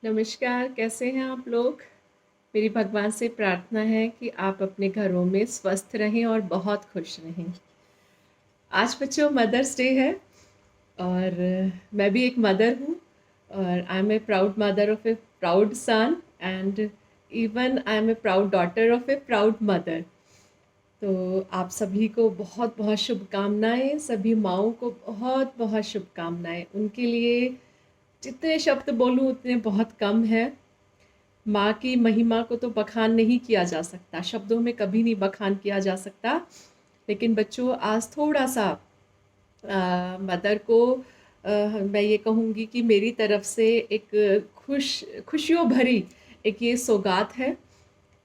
नमस्कार, कैसे हैं आप लोग? मेरी भगवान से प्रार्थना है कि आप अपने घरों में स्वस्थ रहें और बहुत खुश रहें। आज बच्चों मदर्स डे है और मैं भी एक मदर हूँ और I am a proud mother of a proud son and even I am a proud daughter of a proud mother. तो आप सभी को बहुत बहुत शुभकामनाएं, सभी माँओं को बहुत बहुत शुभकामनाएं। उनके लिए जितने शब्द बोलूँ उतने बहुत कम है। माँ की महिमा को तो बखान नहीं किया जा सकता, शब्दों में कभी नहीं बखान किया जा सकता। लेकिन बच्चों आज थोड़ा सा मदर को मैं ये कहूँगी कि मेरी तरफ से एक खुशियों भरी एक ये सौगात है।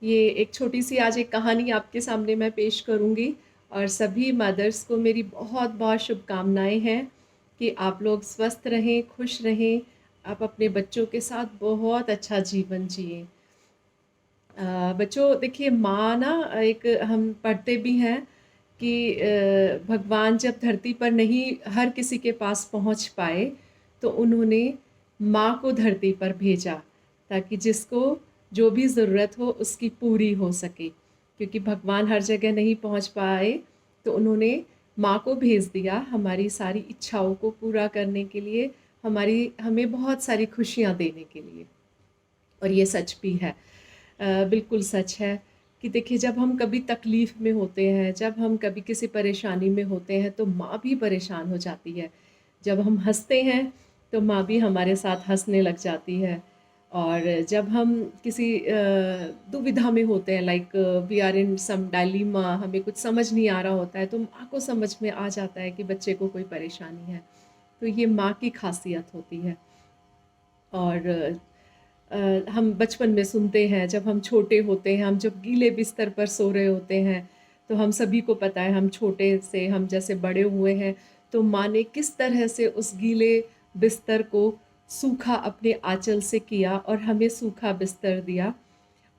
ये एक छोटी सी आज एक कहानी आपके सामने मैं पेश करूँगी और सभी मदर्स को मेरी बहुत बहुत शुभकामनाएं हैं कि आप लोग स्वस्थ रहें, खुश रहें, आप अपने बच्चों के साथ बहुत अच्छा जीवन जिएं। बच्चों देखिए माँ ना एक हम पढ़ते भी हैं कि भगवान जब धरती पर नहीं हर किसी के पास पहुँच पाए तो उन्होंने माँ को धरती पर भेजा ताकि जिसको जो भी ज़रूरत हो उसकी पूरी हो सके, क्योंकि भगवान हर जगह नहीं पहुँच पाए तो उन्होंने माँ को भेज दिया हमारी सारी इच्छाओं को पूरा करने के लिए, हमें बहुत सारी खुशियाँ देने के लिए। और ये सच भी है, बिल्कुल सच है कि देखिए जब हम कभी तकलीफ़ में होते हैं, जब हम कभी किसी परेशानी में होते हैं तो माँ भी परेशान हो जाती है। जब हम हँसते हैं तो माँ भी हमारे साथ हँसने लग जाती है। और जब हम किसी दुविधा में होते हैं, like we are in some dilemma, हमें कुछ समझ नहीं आ रहा होता है तो माँ को समझ में आ जाता है कि बच्चे को कोई परेशानी है। तो ये माँ की ख़ासियत होती है। और हम बचपन में सुनते हैं जब हम छोटे होते हैं, हम जब गीले बिस्तर पर सो रहे होते हैं तो हम सभी को पता है, हम छोटे से हम जैसे बड़े हुए हैं तो माँ ने किस तरह से उस गीले बिस्तर को सूखा अपने आंचल से किया और हमें सूखा बिस्तर दिया।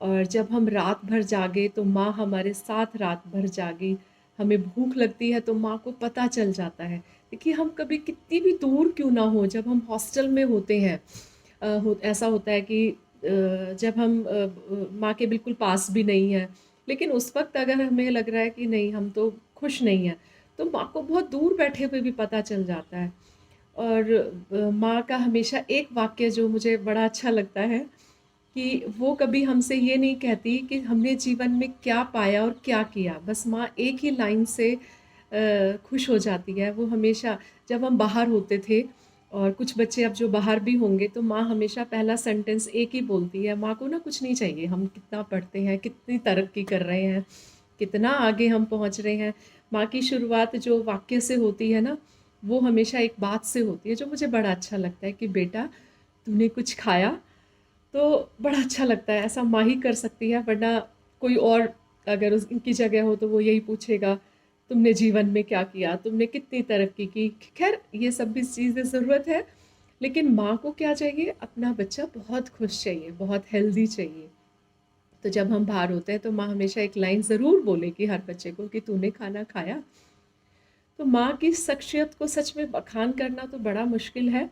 और जब हम रात भर जागे तो माँ हमारे साथ रात भर जागी। हमें भूख लगती है तो माँ को पता चल जाता है। देखिए हम कभी कितनी भी दूर क्यों ना हो, जब हम हॉस्टल में होते हैं ऐसा होता है कि जब हम माँ के बिल्कुल पास भी नहीं हैं, लेकिन उस वक्त अगर हमें लग रहा है कि नहीं हम तो खुश नहीं हैं, तो माँ को बहुत दूर बैठे हुए भी पता चल जाता है। और माँ का हमेशा एक वाक्य जो मुझे बड़ा अच्छा लगता है कि वो कभी हमसे ये नहीं कहती कि हमने जीवन में क्या पाया और क्या किया, बस माँ एक ही लाइन से खुश हो जाती है। वो हमेशा जब हम बाहर होते थे और कुछ बच्चे अब जो बाहर भी होंगे तो माँ हमेशा पहला सेंटेंस एक ही बोलती है, माँ को ना कुछ नहीं चाहिए, हम कितना पढ़ते हैं, कितनी तरक्की कर रहे हैं, कितना आगे हम पहुँच रहे हैं। माँ की शुरुआत जो वाक्य से होती है ना, वो हमेशा एक बात से होती है जो मुझे बड़ा अच्छा लगता है कि बेटा तूने कुछ खाया। तो बड़ा अच्छा लगता है, ऐसा माँ ही कर सकती है, वरना कोई और अगर उस उनकी जगह हो तो वो यही पूछेगा, तुमने जीवन में क्या किया? तुमने कितनी तरक्की की? ख़ैर ये सब भी चीज़ें ज़रूरत है, लेकिन माँ को क्या चाहिए? अपना बच्चा बहुत खुश चाहिए, बहुत हेल्दी चाहिए। तो जब हम बाहर होते हैं तो माँ हमेशा एक लाइन ज़रूर बोलेगी हर बच्चे को कि तूने खाना खाया? तो माँ की शख्सियत को सच में बखान करना तो बड़ा मुश्किल है।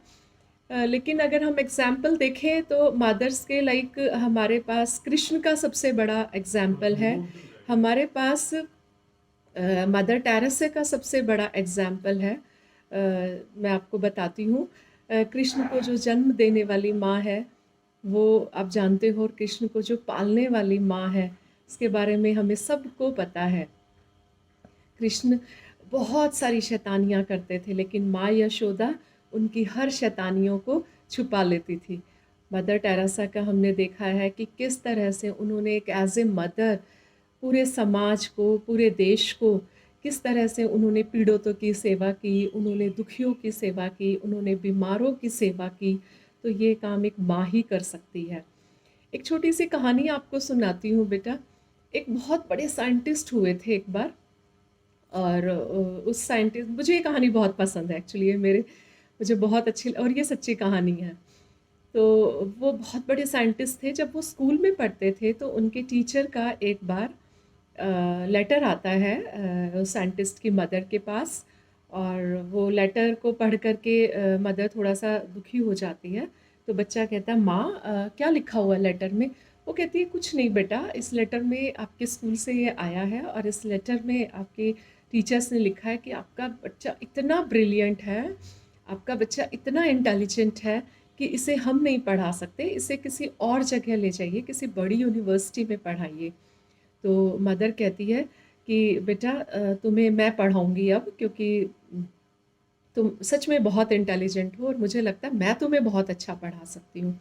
लेकिन अगर हम एग्ज़ाम्पल देखें तो मदर्स के लाइक हमारे पास कृष्ण का सबसे बड़ा एग्ज़ाम्पल है। हमारे पास मदर टेरेसा का सबसे बड़ा एग्ज़ाम्पल है। मैं आपको बताती हूँ। कृष्ण को जो जन्म देने वाली माँ है, वो आप जानते हो, और कृष्ण को जो पालने वाली माँ है, उसके बारे में हमें सबको पता है। कृष्ण बहुत सारी शैतानियाँ करते थे लेकिन माँ यशोदा उनकी हर शैतानियों को छुपा लेती थी। मदर टेरेसा का हमने देखा है कि किस तरह से उन्होंने एक एज ए मदर पूरे समाज को, पूरे देश को, किस तरह से उन्होंने पीड़ितों की सेवा की, उन्होंने दुखियों की सेवा की, उन्होंने बीमारों की सेवा की। तो ये काम एक माँ ही कर सकती है। एक छोटी सी कहानी आपको सुनाती हूँ बेटा। एक बहुत बड़े साइंटिस्ट हुए थे एक बार, और उस साइंटिस्ट, मुझे ये कहानी बहुत पसंद है एक्चुअली, ये मेरे मुझे बहुत अच्छी और ये सच्ची कहानी है। तो वो बहुत बड़े साइंटिस्ट थे, जब वो स्कूल में पढ़ते थे तो उनके टीचर का एक बार लेटर आता है साइंटिस्ट की मदर के पास। और वो लेटर को पढ़ कर के मदर थोड़ा सा दुखी हो जाती है। तो बच्चा कहता है, माँ क्या लिखा हुआ है लेटर में? वो कहती है, कुछ नहीं बेटा, इस लेटर में आपके स्कूल से ये आया है और इस लेटर में आपके टीचर्स ने लिखा है कि आपका बच्चा इतना ब्रिलियंट है, आपका बच्चा इतना इंटेलिजेंट है कि इसे हम नहीं पढ़ा सकते, इसे किसी और जगह ले जाइए, किसी बड़ी यूनिवर्सिटी में पढ़ाइए। तो मदर कहती है कि बेटा तुम्हें मैं पढ़ाऊँगी अब, क्योंकि तुम सच में बहुत इंटेलिजेंट हो और मुझे लगता है मैं तुम्हें बहुत अच्छा पढ़ा सकती हूँ।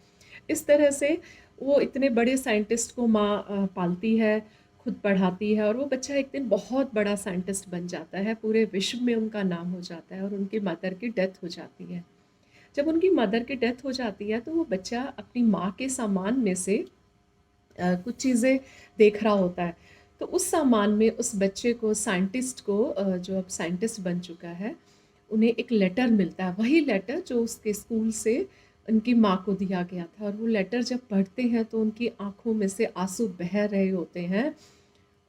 इस तरह से वो इतने बड़े साइंटिस्ट को माँ पालती है, खुद पढ़ाती है और वो बच्चा एक दिन बहुत बड़ा साइंटिस्ट बन जाता है, पूरे विश्व में उनका नाम हो जाता है और उनकी मदर की डेथ हो जाती है। जब उनकी मदर की डेथ हो जाती है तो वो बच्चा अपनी माँ के सामान में से कुछ चीज़ें देख रहा होता है। तो उस सामान में उस बच्चे को, साइंटिस्ट को, जो अब साइंटिस्ट बन चुका है, उन्हें एक लेटर मिलता है, वही लेटर जो उसके स्कूल से उनकी माँ को दिया गया था। और वो लेटर जब पढ़ते हैं तो उनकी आँखों में से आँसू बह रहे होते हैं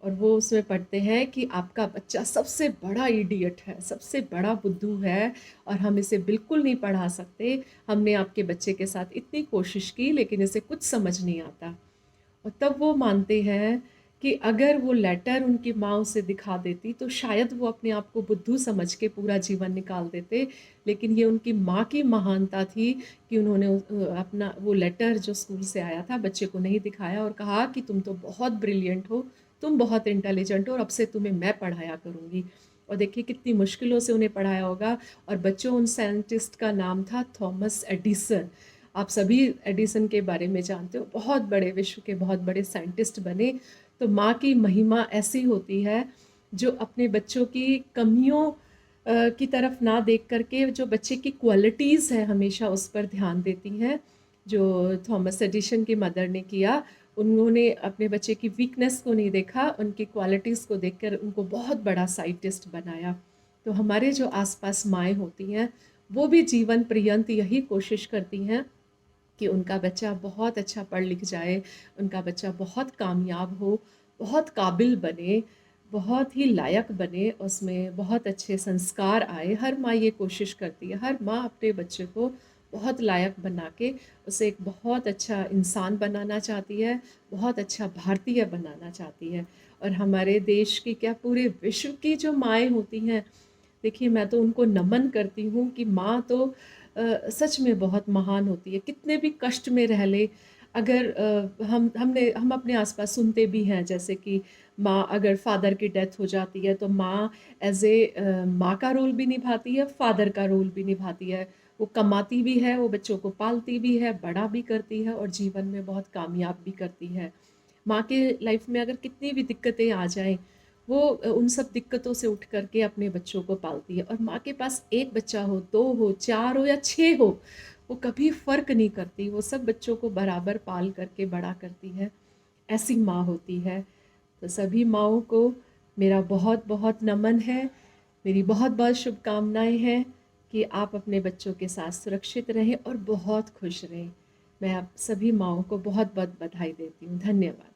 और वो उसमें पढ़ते हैं कि आपका बच्चा सबसे बड़ा इडियट है, सबसे बड़ा बुद्धू है और हम इसे बिल्कुल नहीं पढ़ा सकते। हमने आपके बच्चे के साथ इतनी कोशिश की लेकिन इसे कुछ समझ नहीं आता। और तब वो मानते हैं कि अगर वो लेटर उनकी माँ उसे दिखा देती तो शायद वो अपने आप को बुद्धू समझ के पूरा जीवन निकाल देते। लेकिन ये उनकी माँ की महानता थी कि उन्होंने अपना वो लेटर जो स्कूल से आया था बच्चे को नहीं दिखाया और कहा कि तुम तो बहुत ब्रिलियंट हो, तुम बहुत इंटेलिजेंट हो और अब से तुम्हें मैं पढ़ाया करूँगी। और देखिए कितनी मुश्किलों से उन्हें पढ़ाया होगा। और बच्चों, उन साइंटिस्ट का नाम था थॉमस एडिसन। आप सभी एडिसन के बारे में जानते हो, बहुत बड़े, विश्व के बहुत बड़े साइंटिस्ट बने। तो माँ की महिमा ऐसी होती है जो अपने बच्चों की कमियों की तरफ ना देख करके जो बच्चे की क्वालिटीज़ हैं हमेशा उस पर ध्यान देती हैं। जो थॉमस एडिशन की मदर ने किया, उन्होंने अपने बच्चे की वीकनेस को नहीं देखा, उनकी क्वालिटीज़ को देखकर उनको बहुत बड़ा साइंटिस्ट बनाया। तो हमारे जो आसपास माएँ होती हैं वो भी जीवन पर्यंत यही कोशिश करती हैं कि उनका बच्चा बहुत अच्छा पढ़ लिख जाए, उनका बच्चा बहुत कामयाब हो, बहुत काबिल बने, बहुत ही लायक बने, उसमें बहुत अच्छे संस्कार आए। हर माँ ये कोशिश करती है, हर माँ अपने बच्चे को बहुत लायक बना के उसे एक बहुत अच्छा इंसान बनाना चाहती है, बहुत अच्छा भारतीय बनाना चाहती है। और हमारे देश की क्या, पूरे विश्व की जो माएँ होती हैं, देखिए मैं तो उनको नमन करती हूँ कि माँ तो सच में बहुत महान होती है। कितने भी कष्ट में रह ले, अगर हम अपने आस-पास सुनते भी हैं जैसे कि माँ, अगर फ़ादर की डेथ हो जाती है तो माँ एज़ माँ का रोल भी निभाती है, फ़ादर का रोल भी निभाती है। वो कमाती भी है, वो बच्चों को पालती भी है, बड़ा भी करती है और जीवन में बहुत कामयाब भी करती है। माँ के लाइफ में अगर कितनी भी दिक्कतें आ जाएँ, वो उन सब दिक्कतों से उठ कर के अपने बच्चों को पालती है। और माँ के पास 1 बच्चा हो, 2 हो, 4 हो या 6 हो, वो कभी फ़र्क नहीं करती, वो सब बच्चों को बराबर पाल करके बड़ा करती है। ऐसी माँ होती है। तो सभी माँओं को मेरा बहुत-बहुत नमन है, मेरी बहुत-बहुत शुभकामनाएँ हैं कि आप अपने बच्चों के साथ सुरक्षित रहें और बहुत खुश रहें। मैं आप सभी माँओं को बहुत-बहुत बधाई देती हूँ। धन्यवाद।